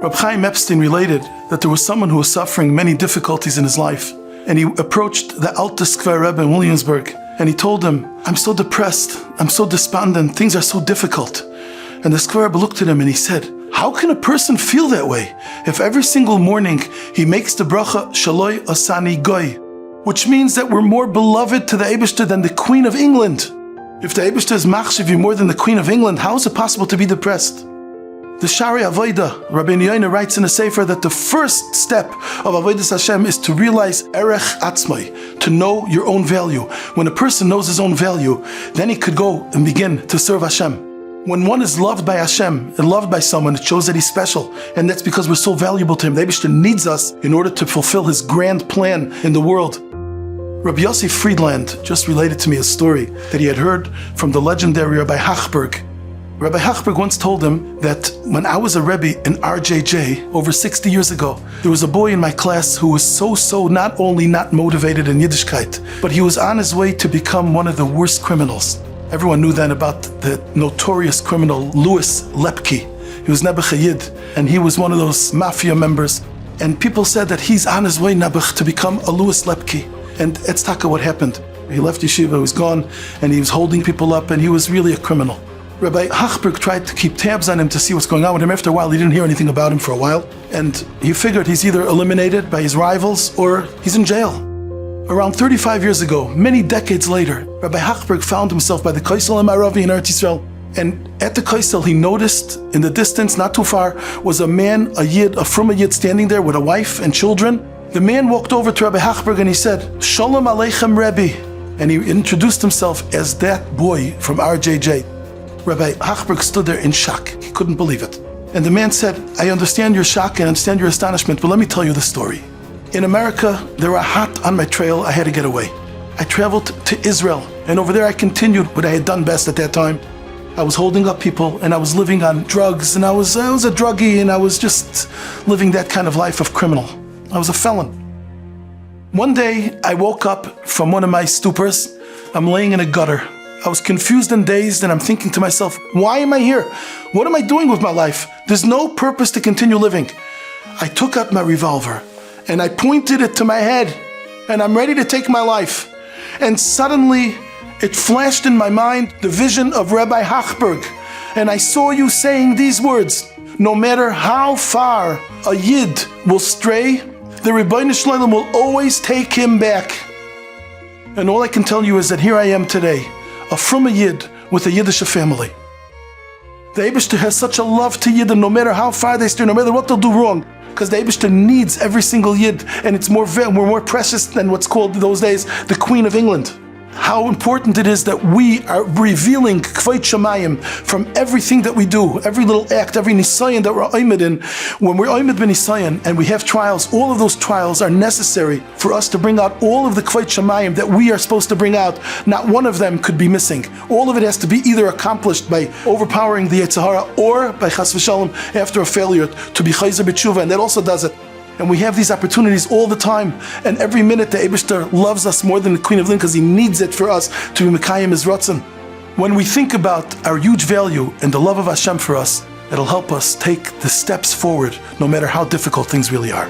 Reb Chaim Epstein related that there was someone who was suffering many difficulties in his life, and he approached the Alter Skver Rebbe in Williamsburg, and he told him, "I'm so depressed, I'm so despondent, things are so difficult." And the Skver Rebbe looked at him and he said, "How can a person feel that way if every single morning he makes the bracha Shaloi Asani Goy, which means that we're more beloved to the Eibishter than the Queen of England? If the Eibishter is machshiv you more than the Queen of England, how is it possible to be depressed?" The Shari Avodah, Rabbi Yoina writes in a sefer that the first step of Avodas Hashem is to realize Erech Atzmai, to know your own value. When a person knows his own value, then he could go and begin to serve Hashem. When one is loved by Hashem and loved by someone, it shows that he's special, and that's because we're so valuable to him. The Eibishter needs us in order to fulfill his grand plan in the world. Rabbi Yossi Friedland just related to me a story that he had heard from the legendary Rabbi Hachberg. Rabbi Hachberg once told him that when I was a Rebbe in RJJ over 60 years ago, there was a boy in my class who was so not only not motivated in Yiddishkeit, but he was on his way to become one of the worst criminals. Everyone knew then about the notorious criminal Louis Lepke. He was Nebuch Yid, and he was one of those mafia members. And people said that he's on his way, Nebuch, to become a Louis Lepke. And it's taka what happened. He left yeshiva, he was gone, and he was holding people up, and he was really a criminal. Rabbi Hachberg tried to keep tabs on him to see what's going on with him. After a while, he didn't hear anything about him for a while, and he figured he's either eliminated by his rivals or he's in jail. Around 35 years ago, many decades later, Rabbi Hachberg found himself by the Kaisel Maravi in Eretz Yisrael, and at the Kaisel he noticed in the distance, not too far, was a man, a Yid, a Fruma Yid standing there with a wife and children. The man walked over to Rabbi Hachberg and he said, "Shalom Aleichem Rebbe," and he introduced himself as that boy from RJJ. Rabbi Hachberg stood there in shock. He couldn't believe it. And the man said, "I understand your shock and understand your astonishment, but let me tell you the story. In America, there were hot on my trail. I had to get away. I traveled to Israel, and over there I continued what I had done best at that time. I was holding up people, and I was living on drugs, and I was a druggie, and I was just living that kind of life of criminal. I was a felon. One day, I woke up from one of my stupors. I'm laying in a gutter. I was confused and dazed, and I'm thinking to myself, why am I here? What am I doing with my life? There's no purpose to continue living. I took out my revolver, and I pointed it to my head, and I'm ready to take my life. And suddenly, it flashed in my mind the vision of Rabbi Hachberg, and I saw you saying these words, "No matter how far a Yid will stray, the Rebbeinu Shalom will always take him back." And all I can tell you is that here I am today, a Fruma Yid with a Yiddish family. The Eibishter has such a love to Yid, and no matter how far they stray, no matter what they'll do wrong, because the Eibishter needs every single Yid, and we're more precious than what's called those days the Queen of England. How important it is that we are revealing Kvod Shamayim from everything that we do, every little act, every nisayon that we're oimid in. When we're oimid ben nisayon and we have trials, all of those trials are necessary for us to bring out all of the Kvod Shamayim that we are supposed to bring out. Not one of them could be missing. All of it has to be either accomplished by overpowering the Yetzer Hara or by Chas v'Shalom after a failure to be Chayzer b'tshuva, and that also does it. And we have these opportunities all the time. And every minute the Eibishter loves us more than the Queen of England because he needs it for us to be Mekayim his Ratzon. When we think about our huge value and the love of Hashem for us, it'll help us take the steps forward no matter how difficult things really are.